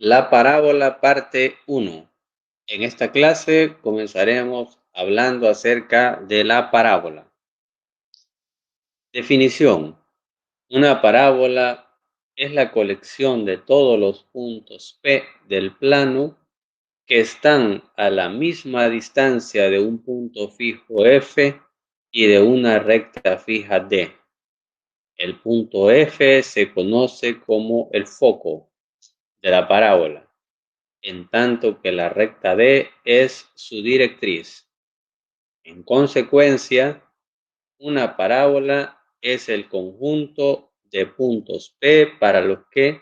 La parábola parte 1. En esta clase comenzaremos hablando acerca de la parábola. Definición. Una parábola es la colección de todos los puntos P del plano que están a la misma distancia de un punto fijo F y de una recta fija D. El punto F se conoce como el foco de la parábola, en tanto que la recta D es su directriz. En consecuencia, una parábola es el conjunto de puntos P para los que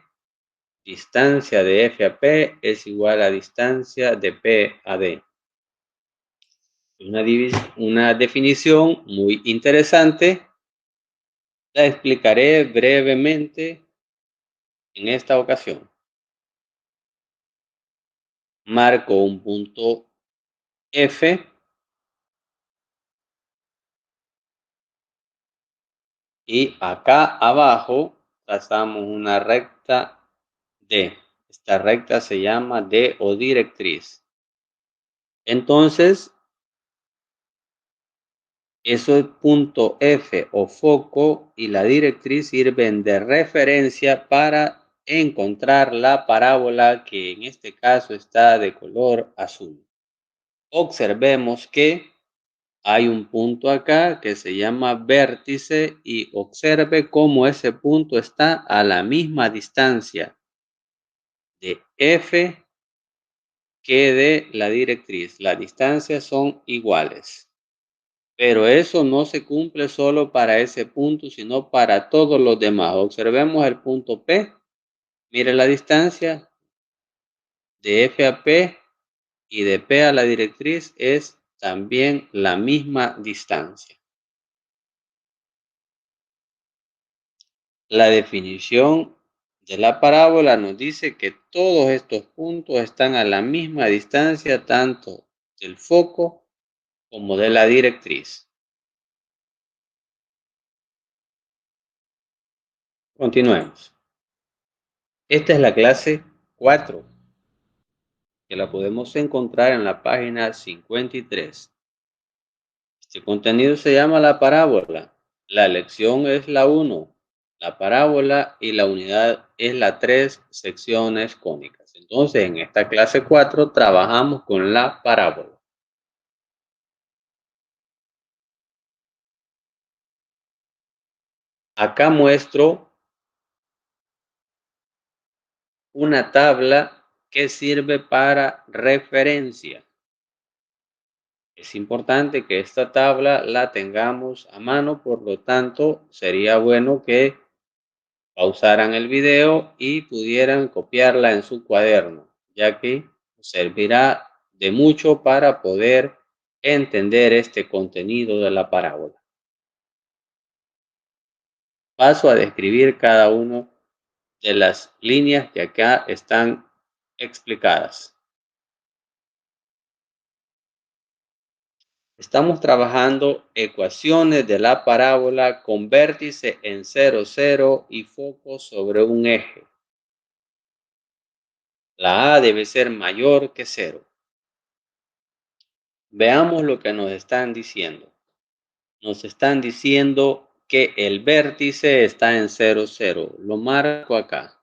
distancia de F a P es igual a distancia de P a D. Una definición muy interesante. La explicaré brevemente en esta ocasión. Marco un punto F y acá abajo trazamos una recta D. Esta recta se llama D o directriz. Entonces, esos punto F o foco y la directriz sirven de referencia para encontrar la parábola que en este caso está de color azul. Observemos que hay un punto acá que se llama vértice y observe cómo ese punto está a la misma distancia de F que de la directriz. Las distancias son iguales. Pero eso no se cumple solo para ese punto, sino para todos los demás. Observemos el punto P. Mire la distancia de F a P y de P a la directriz es también la misma distancia. La definición de la parábola nos dice que todos estos puntos están a la misma distancia, tanto del foco como de la directriz. Continuemos. Esta es la clase 4, que la podemos encontrar en la página 53. Este contenido se llama la parábola. La lección es la 1, la parábola, y la unidad es la 3, secciones cónicas. Entonces, en esta clase 4 trabajamos con la parábola. Acá muestro una tabla que sirve para referencia. Es importante que esta tabla la tengamos a mano, por lo tanto, sería bueno que pausaran el video y pudieran copiarla en su cuaderno, ya que servirá de mucho para poder entender este contenido de la parábola. Paso a describir cada una de las líneas que acá están explicadas. Estamos trabajando ecuaciones de la parábola con vértice en 0, 0 y foco sobre un eje. La A debe ser mayor que 0. Veamos lo que nos están diciendo. Nos están diciendo que el vértice está en 0, 0. Lo marco acá.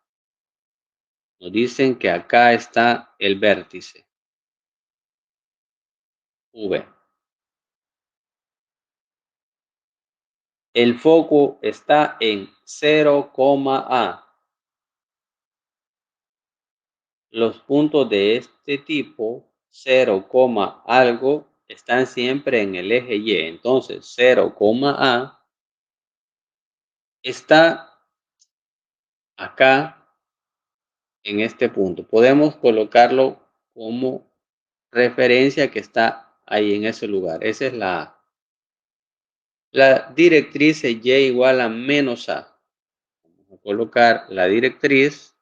Nos dicen que acá está el vértice V. El foco está en 0, A. Los puntos de este tipo, 0, algo, están siempre en el eje Y. Entonces, 0, A está acá en este punto. Podemos colocarlo como referencia que está ahí en ese lugar. Esa es la A. La directriz es Y igual a menos A. Vamos a colocar la directriz.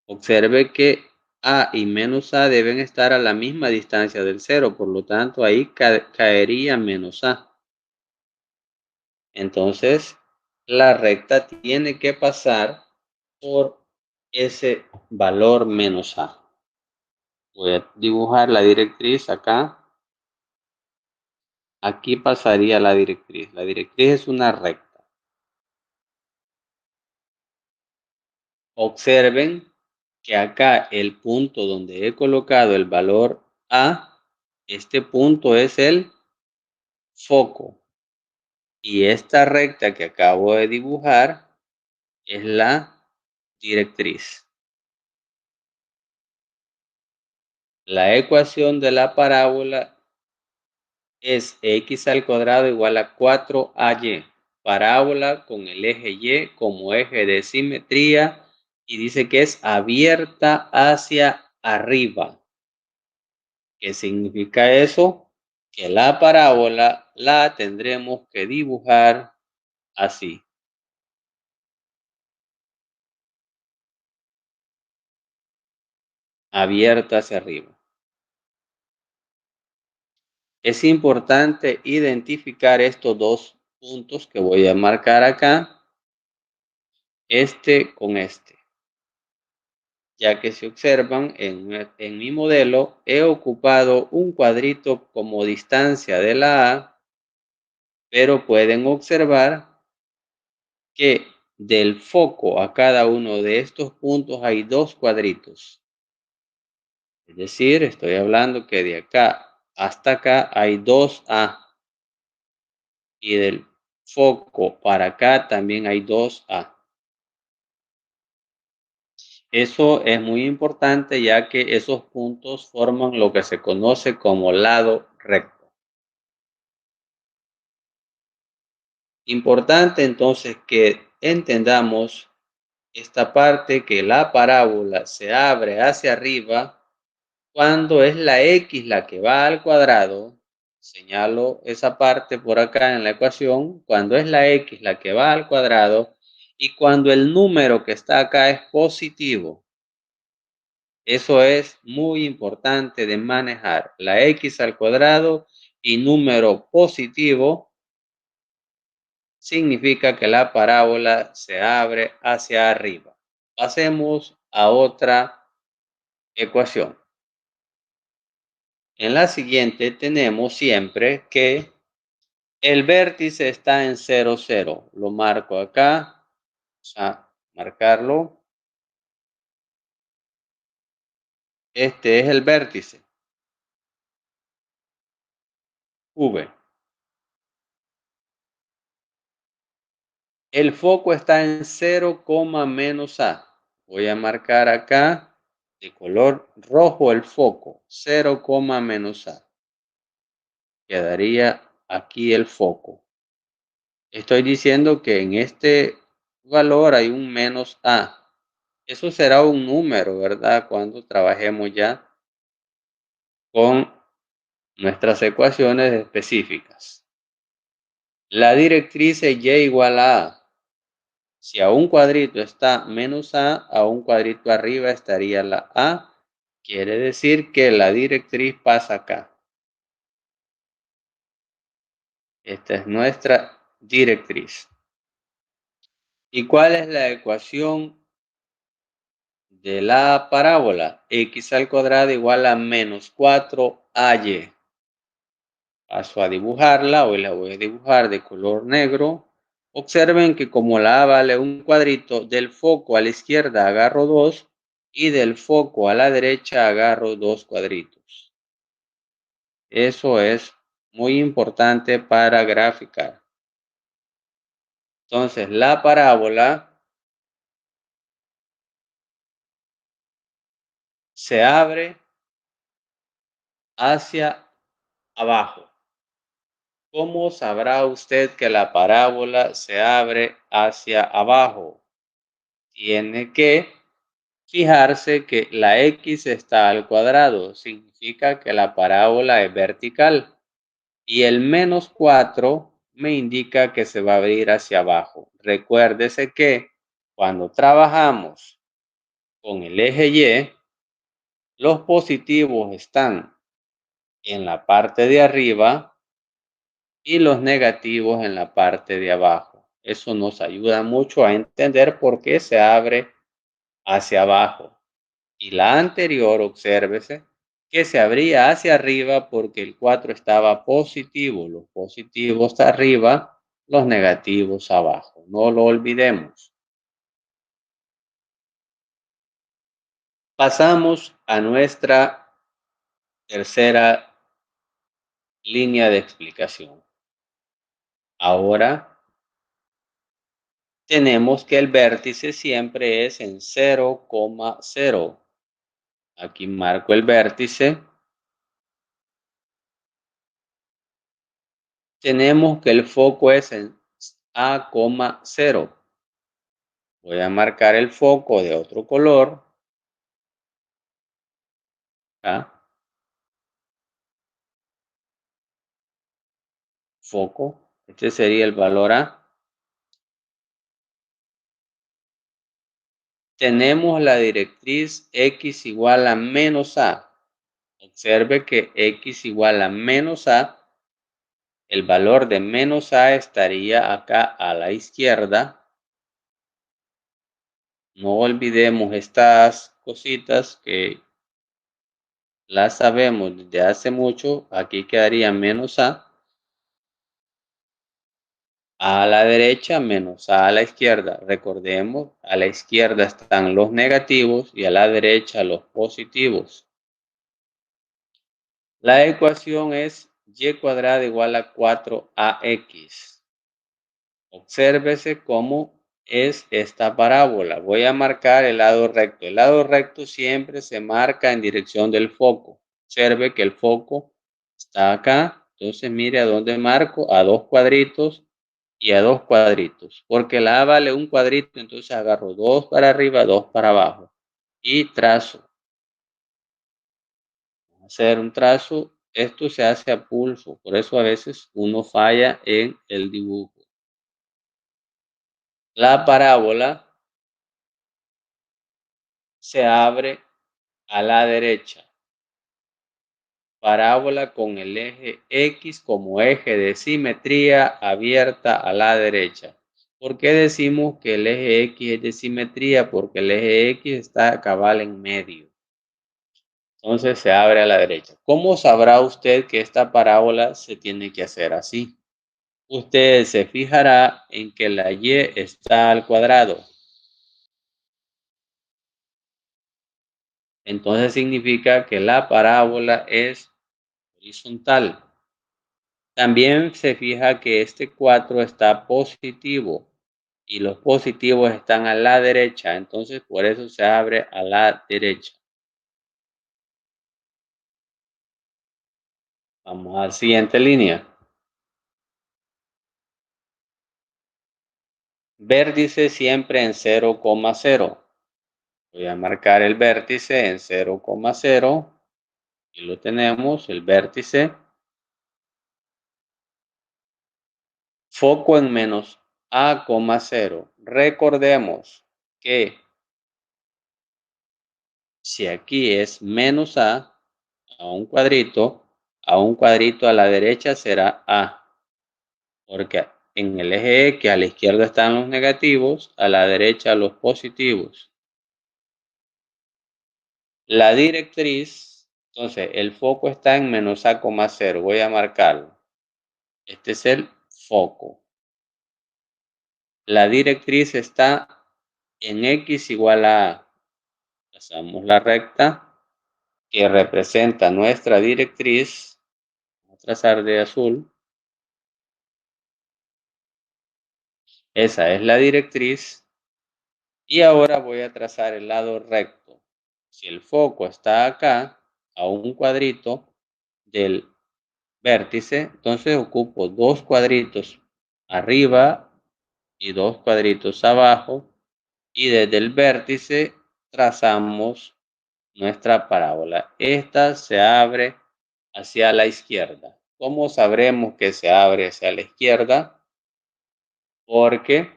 Observe que A y menos A deben estar a la misma distancia del 0, por lo tanto ahí caería menos A. Entonces, la recta tiene que pasar por ese valor menos A. Voy a dibujar la directriz acá. Aquí pasaría la directriz. La directriz es una recta. Observen que acá el punto donde he colocado el valor A, este punto es el foco. Y esta recta que acabo de dibujar es la directriz. La ecuación de la parábola es x al cuadrado igual a 4ay. Parábola con el eje y como eje de simetría y dice que es abierta hacia arriba. ¿Qué significa eso? Que la parábola la tendremos que dibujar así. Abierta hacia arriba. Es importante identificar estos dos puntos que voy a marcar acá, este con este, ya que si observan en mi modelo he ocupado un cuadrito como distancia de la A, pero pueden observar que del foco a cada uno de estos puntos hay dos cuadritos. Es decir, estoy hablando que de acá hasta acá hay 2A y del foco para acá también hay 2A. Eso es muy importante ya que esos puntos forman lo que se conoce como lado recto. Importante entonces que entendamos esta parte que la parábola se abre hacia arriba cuando es la x la que va al cuadrado. Señalo esa parte por acá en la ecuación, cuando es la x la que va al cuadrado y cuando el número que está acá es positivo. Eso es muy importante de manejar. La x al cuadrado y número positivo significa que la parábola se abre hacia arriba. Pasemos a otra ecuación. En la siguiente tenemos siempre que el vértice está en 0, 0. Lo marco acá. Vamos a marcarlo. Este es el vértice. V. El foco está en 0, menos A. Voy a marcar acá de color rojo el foco. 0, menos A. Quedaría aquí el foco. Estoy diciendo que en este valor hay un menos A. Eso será un número, ¿verdad? Cuando trabajemos ya con nuestras ecuaciones específicas. La directriz es y igual a A. Si a un cuadrito está menos a un cuadrito arriba estaría la A. Quiere decir que la directriz pasa acá. Esta es nuestra directriz. ¿Y cuál es la ecuación de la parábola? X al cuadrado igual a menos 4ay. Paso a dibujarla, hoy la voy a dibujar de color negro. Observen que como la A vale un cuadrito, del foco a la izquierda agarro 2 y del foco a la derecha agarro 2 cuadritos. Eso es muy importante para graficar. Entonces la parábola se abre hacia abajo. ¿Cómo sabrá usted que la parábola se abre hacia abajo? Tiene que fijarse que la x está al cuadrado, significa que la parábola es vertical. Y el menos 4 me indica que se va a abrir hacia abajo. Recuérdese que cuando trabajamos con el eje Y, los positivos están en la parte de arriba y los negativos en la parte de abajo. Eso nos ayuda mucho a entender por qué se abre hacia abajo. Y la anterior, obsérvese, que se abría hacia arriba porque el 4 estaba positivo. Los positivos arriba, los negativos abajo. No lo olvidemos. Pasamos a nuestra tercera línea de explicación. Ahora tenemos que el vértice siempre es en 0,0. Aquí marco el vértice. Tenemos que el foco es en A,0. Voy a marcar el foco de otro color. ¿Ah? Foco. Este sería el valor A. Tenemos la directriz X igual a menos A. Observe que X igual a menos A. El valor de menos A estaría acá a la izquierda. No olvidemos estas cositas que las sabemos desde hace mucho. Aquí quedaría menos A la derecha menos A la izquierda. Recordemos, a la izquierda están los negativos y a la derecha los positivos. La ecuación es y cuadrada igual a 4ax. Obsérvese cómo es esta parábola. Voy a marcar el lado recto. El lado recto siempre se marca en dirección del foco. Observe que el foco está acá. Entonces mire a dónde marco, a dos cuadritos y a dos cuadritos. Porque la A vale un cuadrito, entonces agarro dos para arriba, dos para abajo. Y trazo. Hacer un trazo. Esto se hace a pulso. Por eso a veces uno falla en el dibujo. La parábola se abre a la derecha. Parábola con el eje X como eje de simetría abierta a la derecha. ¿Por qué decimos que el eje X es de simetría? Porque el eje X está cabal en medio. Entonces se abre a la derecha. ¿Cómo sabrá usted que esta parábola se tiene que hacer así? Usted se fijará en que la Y está al cuadrado. Entonces significa que la parábola es horizontal. También se fija que este 4 está positivo y los positivos están a la derecha, entonces por eso se abre a la derecha. Vamos a la siguiente línea. Vértice siempre en 0,0. Voy a marcar el vértice en 0,0 y lo tenemos, el vértice. Foco en menos A,0. Recordemos que si aquí es menos a un cuadrito a la derecha será A, porque en el eje X a la izquierda están los negativos, a la derecha los positivos. La directriz, entonces el foco está en menos A,0, voy a marcarlo. Este es el foco. La directriz está en X igual a A. Trazamos la recta que representa nuestra directriz. Vamos a trazar de azul. Esa es la directriz. Y ahora voy a trazar el lado recto. Si el foco está acá, a un cuadrito del vértice, entonces ocupo dos cuadritos arriba y dos cuadritos abajo. Y desde el vértice trazamos nuestra parábola. Esta se abre hacia la izquierda. ¿Cómo sabremos que se abre hacia la izquierda? Porque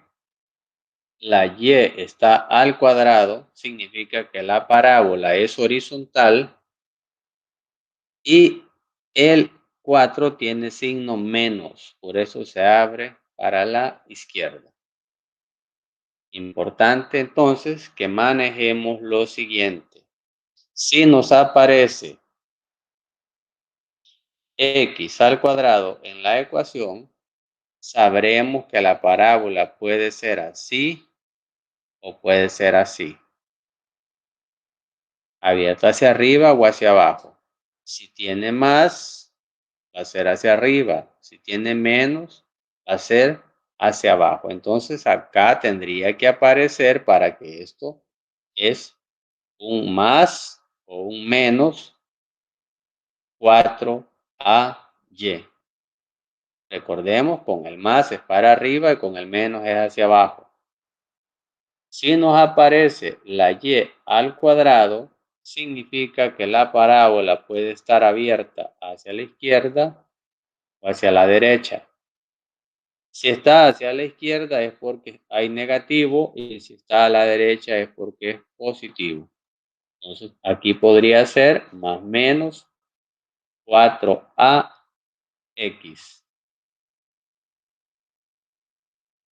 la Y está al cuadrado, significa que la parábola es horizontal y el 4 tiene signo menos, por eso se abre para la izquierda. Importante entonces que manejemos lo siguiente. Si nos aparece x al cuadrado en la ecuación, sabremos que la parábola puede ser así o puede ser así, abierto hacia arriba o hacia abajo. Si tiene más, va a ser hacia arriba. Si tiene menos, va a ser hacia abajo. Entonces acá tendría que aparecer para que esto es un más o un menos 4ay. Recordemos, con el más es para arriba y con el menos es hacia abajo. Si nos aparece la y al cuadrado, significa que la parábola puede estar abierta hacia la izquierda o hacia la derecha. Si está hacia la izquierda es porque hay negativo y si está a la derecha es porque es positivo. Entonces aquí podría ser más menos 4ax.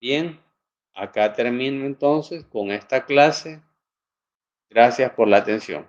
Bien, acá termino entonces con esta clase. Gracias por la atención.